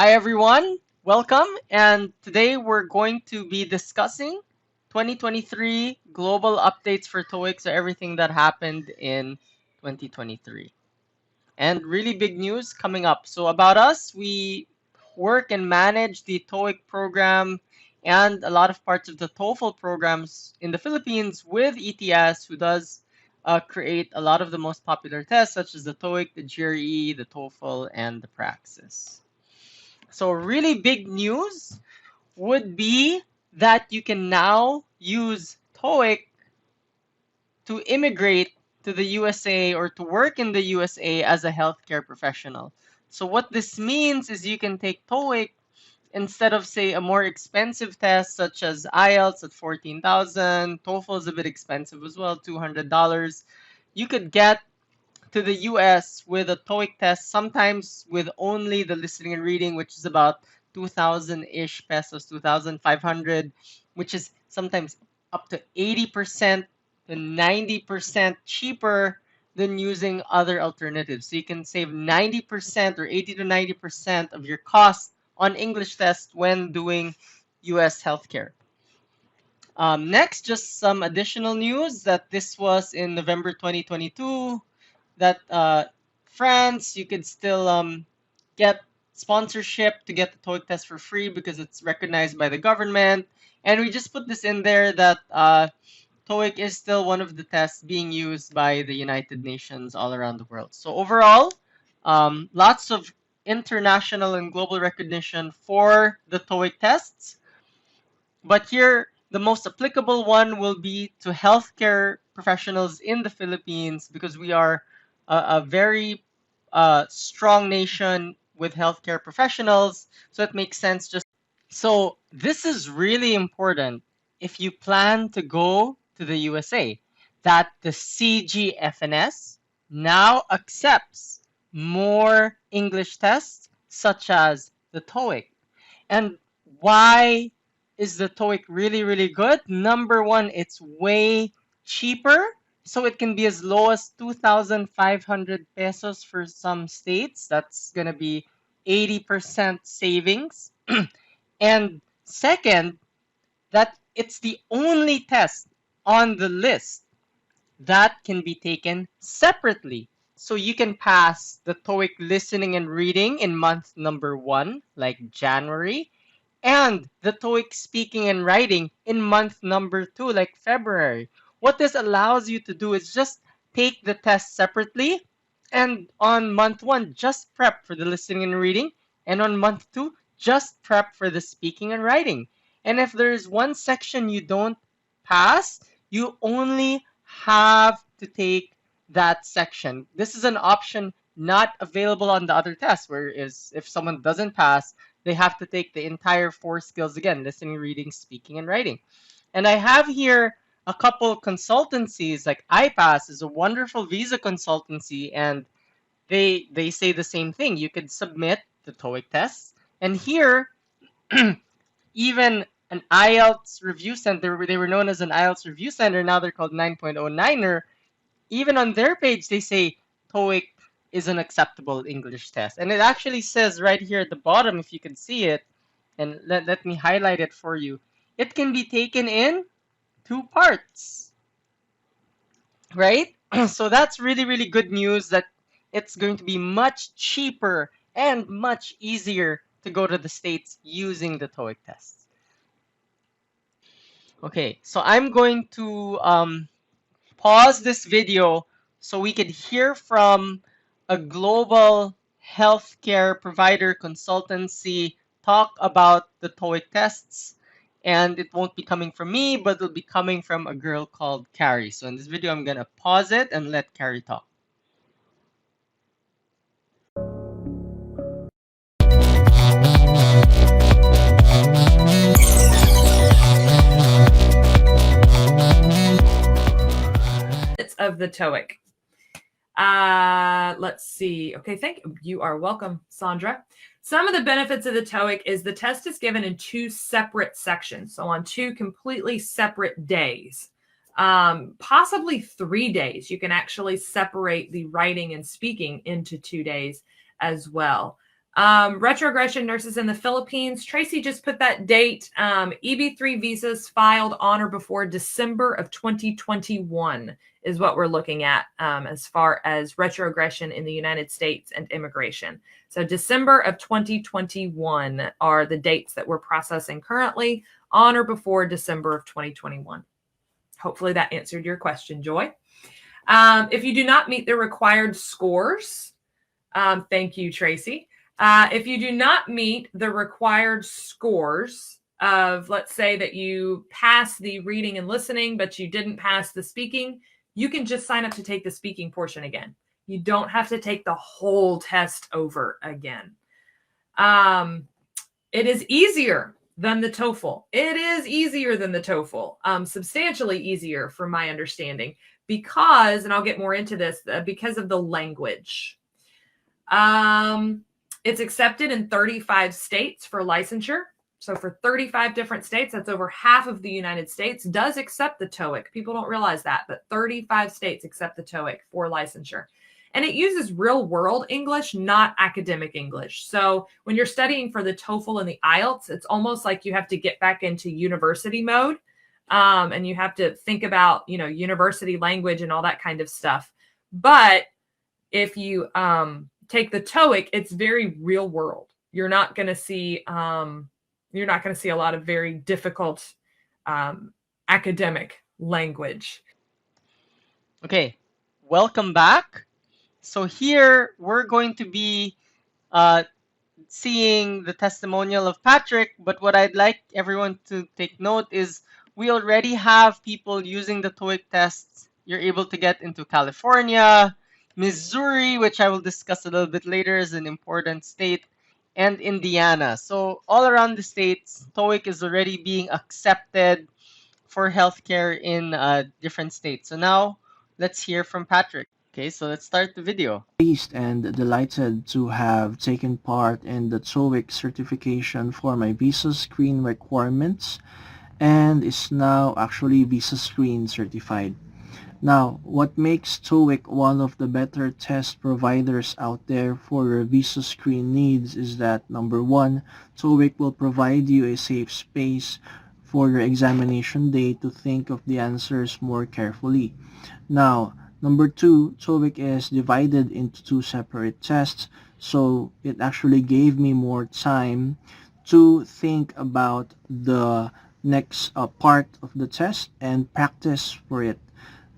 Hi everyone, welcome. And today we're going to be discussing 2023 global updates for TOEIC, so everything that happened in 2023. And really big news coming up. So about us, we work and manage the TOEIC program and a lot of parts of the TOEFL programs in the Philippines with ETS, who does create a lot of the most popular tests such as the TOEIC, the GRE, the TOEFL, and the Praxis. So really big news would be that you can now use TOEIC to immigrate to the USA or to work in the USA as a healthcare professional. So what this means is you can take TOEIC instead of, say, a more expensive test such as IELTS at 14,000. TOEFL is a bit expensive as well, $200. You could get to the US with a TOEIC test, sometimes with only the listening and reading, which is about 2,000-ish pesos, 2,500, which is sometimes up to 80% to 90% cheaper than using other alternatives. So you can save 90% or 80 to 90% of your cost on English tests when doing US healthcare. Next, just some additional news that this was in November 2022, that France, you could still get sponsorship to get the TOEIC test for free because it's recognized by the government. And we just put this in there that TOEIC is still one of the tests being used by the United Nations all around the world. So overall, lots of international and global recognition for the TOEIC tests. But here, the most applicable one will be to healthcare professionals in the Philippines because we are a very strong nation with healthcare professionals. So it makes sense just. So this is really important if you plan to go to the USA, that the CGFNS now accepts more English tests such as the TOEIC. And why is the TOEIC really, really good? Number one, it's way cheaper. So it can be as low as 2,500 pesos for some states. That's going to be 80% savings. And second, that it's the only test on the list that can be taken separately. So you can pass the TOEIC listening and reading in month number 1, like January, and the TOEIC speaking and writing in month number 2, like February. What this allows you to do is just take the test separately, and on month 1, just prep for the listening and reading, and on month 2, just prep for the speaking and writing. And if there's one section you don't pass, you only have to take that section. This is an option not available on the other tests, whereas if someone doesn't pass, they have to take the entire 4 skills again: listening, reading, speaking, and writing. And I have here a couple consultancies, like iPass is a wonderful visa consultancy, and they say the same thing. You could submit the TOEIC tests, and here even an IELTS review center, they were known as an IELTS review center, now they're called 9.09er. Even on their page, they say TOEIC is an acceptable English test. And it actually says right here at the bottom, if you can see it, and let me highlight it for you, it can be taken in 2 parts, right? So that's really, really good news that it's going to be much cheaper and much easier to go to the States using the TOEIC tests. Okay, so I'm going to pause this video so we could hear from a global healthcare provider consultancy talk about the TOEIC tests. And it won't be coming from me, but it'll be coming from a girl called Carrie. So in this video, I'm going to pause it and let Carrie talk. Of the TOEIC. Let's see. Okay, thank you. You are welcome, Sandra. Some of the benefits of the TOEIC is the test is given in 2 separate sections, so on 2 completely separate days. Possibly 3 days. You can actually separate the writing and speaking into 2 days as well. Retrogression nurses in the Philippines. Tracy just put that date. EB3 visas filed on or before December of 2021 is what we're looking at as far as retrogression in the United States and immigration. So December of 2021 are the dates that we're processing currently, on or before December of 2021. Hopefully that answered your question, Joy. If you do not meet the required scores, thank you, Tracy. If you do not meet the required scores of, let's say that you pass the reading and listening, but you didn't pass the speaking, you can just sign up to take the speaking portion again. You don't have to take the whole test over again. It is easier than the TOEFL. It is easier than the TOEFL, substantially easier from my understanding, because, and I'll get more into this, because of the language. It's accepted in 35 states for licensure. So for 35 different states, that's over half of the United States, does accept the TOEIC. People don't realize that, but 35 states accept the TOEIC for licensure. And it uses real world English, not academic English. So when you're studying for the TOEFL and the IELTS, it's almost like you have to get back into university mode. And you have to think about, university language and all that kind of stuff. But if you take the TOEIC, it's very real world. You're not going to see a lot of very difficult academic language. Okay, welcome back. So here we're going to be seeing the testimonial of Patrick, but what I'd like everyone to take note is we already have people using the TOEIC tests. You're able to get into California, Missouri, which I will discuss a little bit later, is an important state, and Indiana. So all around the states, TOEIC is already being accepted for healthcare in different states. So now let's hear from Patrick. Okay, so let's start the video. Pleased and delighted to have taken part in the TOEIC certification for my visa screen requirements and is now actually visa screen certified. Now, what makes TOEIC one of the better test providers out there for your visa screen needs is that number one, TOEIC will provide you a safe space for your examination day to think of the answers more carefully. Now, number two, TOEIC is divided into two separate tests, so it actually gave me more time to think about the next part of the test and practice for it.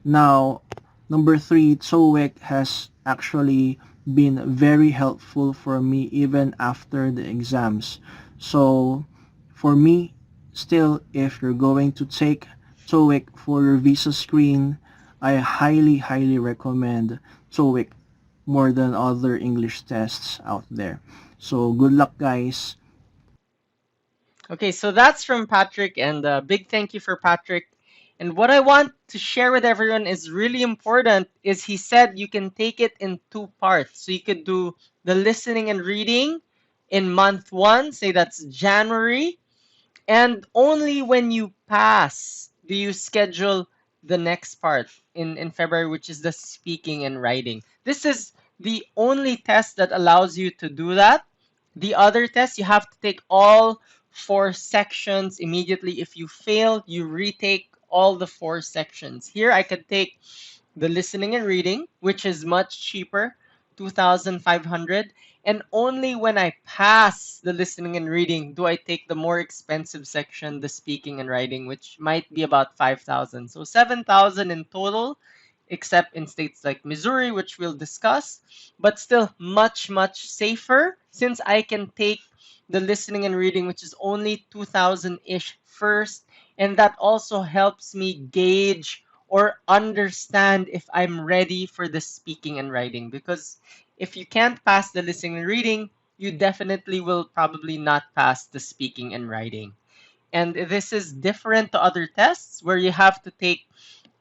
Now, number three, TOEIC has actually been very helpful for me even after the exams. So, for me, still, if you're going to take TOEIC for your visa screen, I highly recommend TOEIC more than other English tests out there. So, good luck, guys. Okay, so that's from Patrick, and a big thank you for Patrick. And what I want to share with everyone is really important is he said you can take it in two parts. So you could do the listening and reading in month one, say that's January, and only when you pass do you schedule the next part in February, which is the speaking and writing. This is the only test that allows you to do that. The other test, you have to take all four sections immediately. If you fail, you retake all the four sections. Here, I could take the listening and reading, which is much cheaper, 2,500. And only when I pass the listening and reading do I take the more expensive section, the speaking and writing, which might be about 5,000. So 7,000 in total, except in states like Missouri, which we'll discuss, but still much safer since I can take the listening and reading, which is only 2,000-ish first, and that also helps me gauge or understand if I'm ready for the speaking and writing. Because if you can't pass the listening and reading, you definitely will probably not pass the speaking and writing. And this is different to other tests where you have to take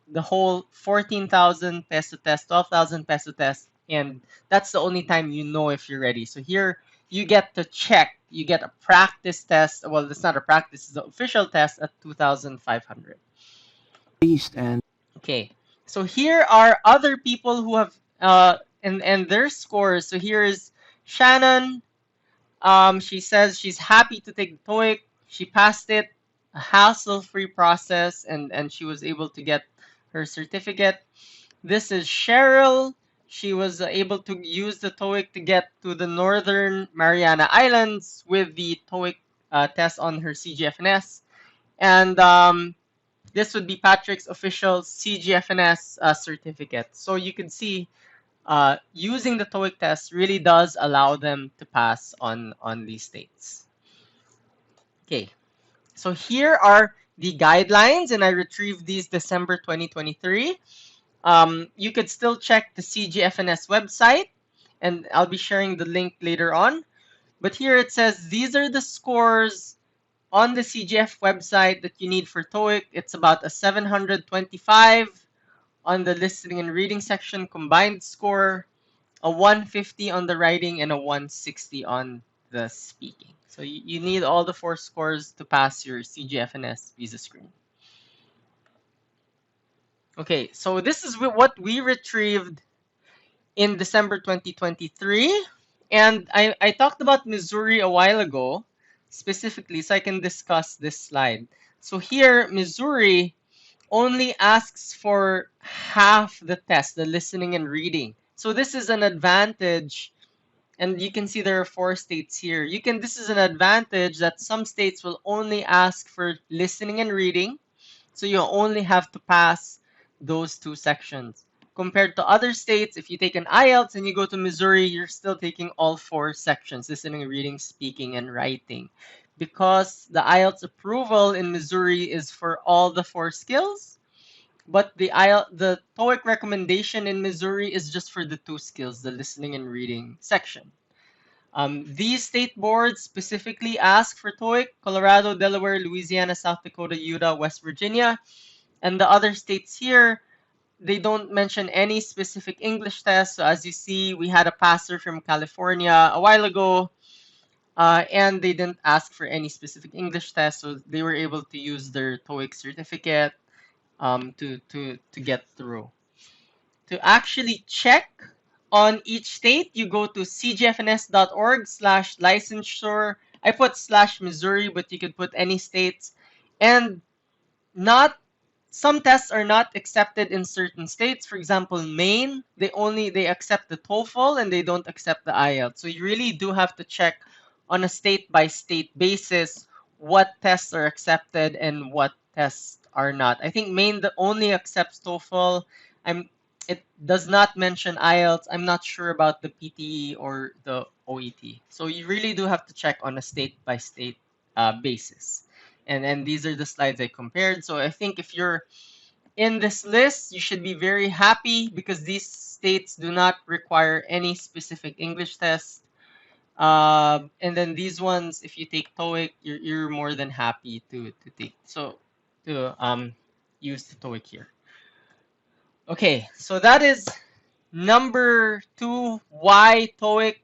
the whole 14,000 peso test, 12,000 peso test, and that's the only time you know if you're ready. So here you get to check. You get a practice test. Well, it's not a practice, it's the official test at 2,500. Pleased and Okay, so here are other people who have and their scores. So here is Shannon, She says she's happy to take the TOEIC. She passed it, a hassle-free process, and she was able to get her certificate. This is Cheryl. She was able to use the TOEIC to get to the Northern Mariana Islands with the TOEIC test on her CGFNS. And this would be Patrick's official CGFNS certificate. So you can see using the TOEIC test really does allow them to pass on these states. Okay, so here are the guidelines, and I retrieved these December 2023. You could still check the CGFNS website, and I'll be sharing the link later on. But here it says these are the scores on the CGF website that you need for TOEIC. It's about a 725 on the listening and reading section combined score, a 150 on the writing, and a 160 on the speaking. So you need all the 4 scores to pass your CGFNS visa screen. Okay, so this is what we retrieved in December 2023. And I talked about Missouri a while ago, specifically, so I can discuss this slide. So here, Missouri only asks for half the test, the listening and reading. So this is an advantage, and you can see there are 4 states here. This is an advantage that some states will only ask for listening and reading, so you only have to pass those 2 sections. Compared to other states, if you take an IELTS and you go to Missouri, you're still taking all 4 sections, listening, reading, speaking, and writing. Because the IELTS approval in Missouri is for all the 4 skills, but the TOEIC recommendation in Missouri is just for the 2 skills, the listening and reading section. These state boards specifically ask for TOEIC: Colorado, Delaware, Louisiana, South Dakota, Utah, West Virginia. And the other states here, they don't mention any specific English test. So as you see, we had a passer from California a while ago, and they didn't ask for any specific English test. So they were able to use their TOEIC certificate to get through. To actually check on each state, you go to cgfns.org/licensure. I put /Missouri, but you could put any states. And some tests are not accepted in certain states. For example, Maine, they accept the TOEFL and they don't accept the IELTS. So you really do have to check on a state-by-state basis what tests are accepted and what tests are not. I think Maine only accepts TOEFL. It does not mention IELTS. I'm not sure about the PTE or the OET. So you really do have to check on a state-by-state basis. And these are the slides I compared. So I think if you're in this list, you should be very happy because these states do not require any specific English test. And then these ones, if you take TOEIC, you're more than happy to take. So to use the TOEIC here. Okay, so that is number 2. Why TOEIC?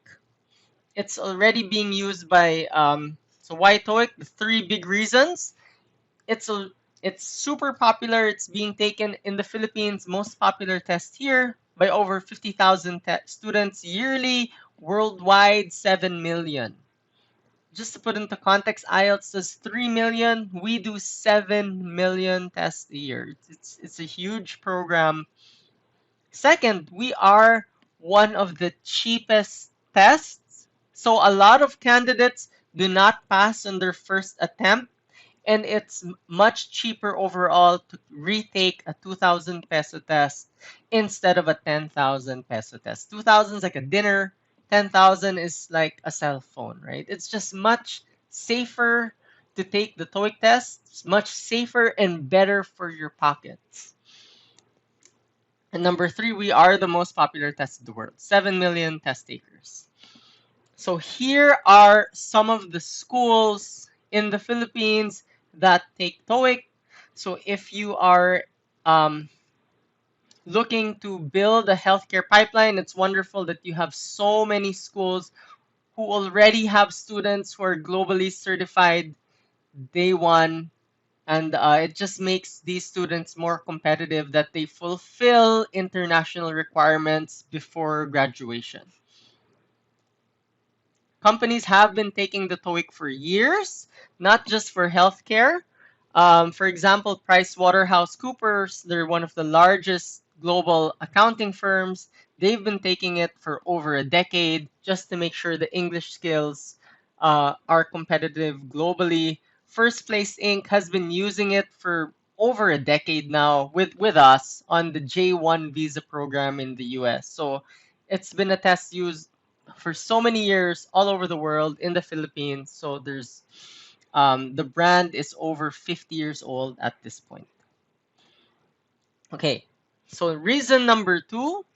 It's already being used by so why TOEIC? The 3 big reasons. It's super popular. It's being taken in the Philippines, most popular test here, by over 50,000 students yearly, worldwide 7 million. Just to put into context, IELTS does 3 million. We do 7 million tests a year. It's a huge program. Second, we are one of the cheapest tests. So a lot of candidates do not pass on their first attempt, and it's much cheaper overall to retake a 2,000 peso test instead of a 10,000 peso test. 2,000 is like a dinner, 10,000 is like a cell phone, right? It's just much safer to take the TOEIC test. It's much safer and better for your pockets. And number 3, we are the most popular test in the world. 7 million test takers. So here are some of the schools in the Philippines that take TOEIC. So if you are looking to build a healthcare pipeline, it's wonderful that you have so many schools who already have students who are globally certified day one. And it just makes these students more competitive, that they fulfill international requirements before graduation. companies have been taking the TOEIC for years, not just for healthcare. For example, PricewaterhouseCoopers, they're one of the largest global accounting firms. They've been taking it for over a decade just to make sure the English skills are competitive globally. First Place Inc. has been using it for over a decade now with us on the J1 visa program in the US. So it's been a test used for so many years all over the world in the Philippines. So there's the brand is over 50 years old at this point. Okay, so reason number two,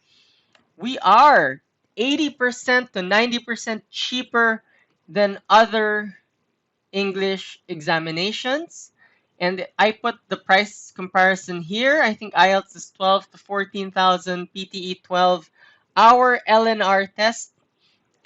we are 80% to 90% cheaper than other English examinations. And I put the price comparison here. I think IELTS is 12 to 14,000, PTE 12. Our LNR test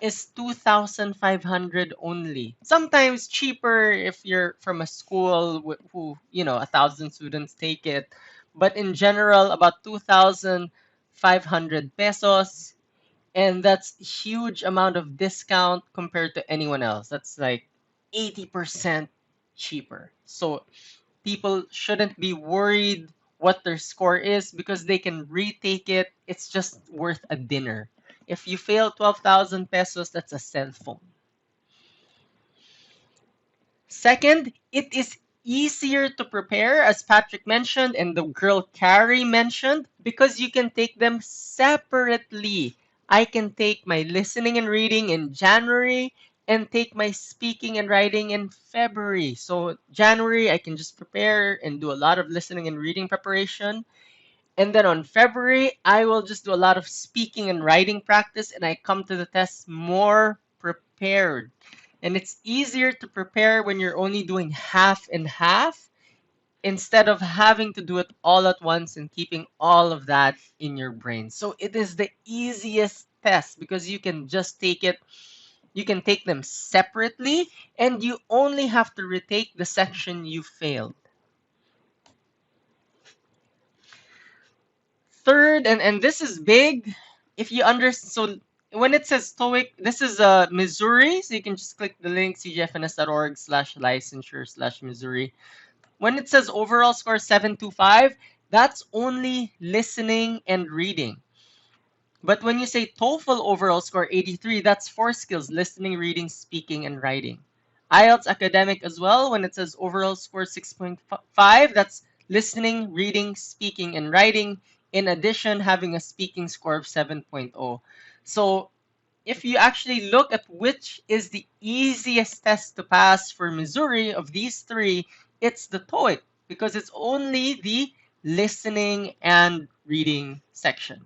is 2,500 only. Sometimes cheaper if you're from a school who, 1,000 students take it. But in general, about 2,500 pesos. And that's huge amount of discount compared to anyone else. That's like 80% cheaper. So people shouldn't be worried what their score is because they can retake it. It's just worth a dinner. If you fail 12,000 pesos, that's a cell phone. Second, it is easier to prepare, as Patrick mentioned and the girl Carrie mentioned, because you can take them separately. I can take my listening and reading in January and take my speaking and writing in February. So January, I can just prepare and do a lot of listening and reading preparation. And then on February, I will just do a lot of speaking and writing practice, and I come to the test more prepared. And it's easier to prepare when you're only doing half and half instead of having to do it all at once and keeping all of that in your brain. So it is the easiest test because you can just take it, you can take them separately, and you only have to retake the section you failed. Third, and this is big, if you understand, so when it says TOEIC, this is Missouri, so you can just click the link cgfns.org/licensure/Missouri. When it says overall score 725, that's only listening and reading. But when you say TOEFL overall score 83, that's four skills: listening, reading, speaking, and writing. IELTS academic as well, when it says overall score 6.5, that's listening, reading, speaking, and writing, in addition having a speaking score of 7.0. So if you actually look at which is the easiest test to pass for Missouri of these three, it's the TOEIC because it's only the listening and reading section.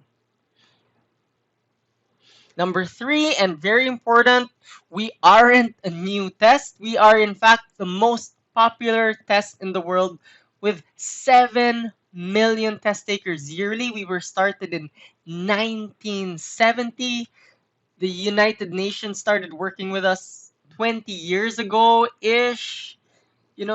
Number three, and very important, we aren't a new test. We are, in fact, the most popular test in the world with 7 million test takers yearly. We were started in 1970. The United Nations started working with us 20 years ago-ish.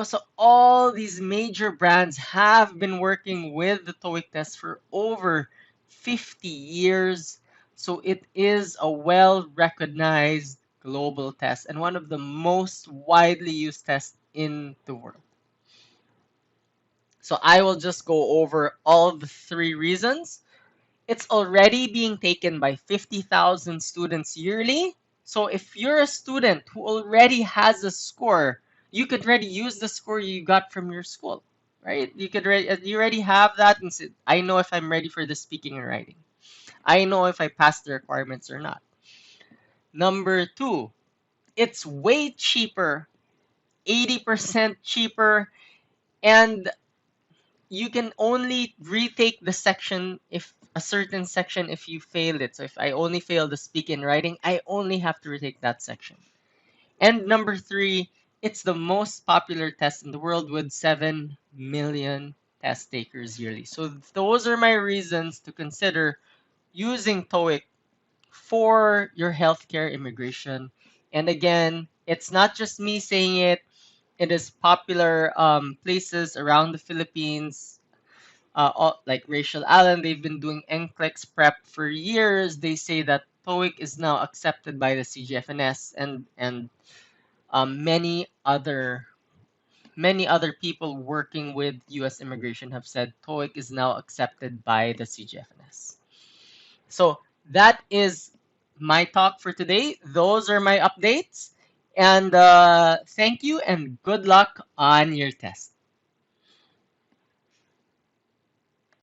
So all these major brands have been working with the TOEIC test for over 50 years. So it is a well-recognized global test and one of the most widely used tests in the world. So I will just go over all the three reasons. It's already being taken by 50,000 students yearly. So if you're a student who already has a score, you could already use the score you got from your school, right? You already have that and say, I know if I'm ready for the speaking and writing. I know if I pass the requirements or not. Number two, it's way cheaper, 80% cheaper, and you can only retake the section if a certain section if you failed it. So if I only fail the speaking and writing, I only have to retake that section. And number three, it's the most popular test in the world with 7 million test takers yearly. So those are my reasons to consider using TOEIC for your healthcare immigration. And again, it's not just me saying it. It is popular places around the Philippines, like Rachel Allen, they've been doing NCLEX prep for years. They say that TOEIC is now accepted by the CGFNS, and many other people working with U.S. immigration have said TOEIC is now accepted by the CGFNS. So that is my talk for today. Those are my updates. And thank you and good luck on your test.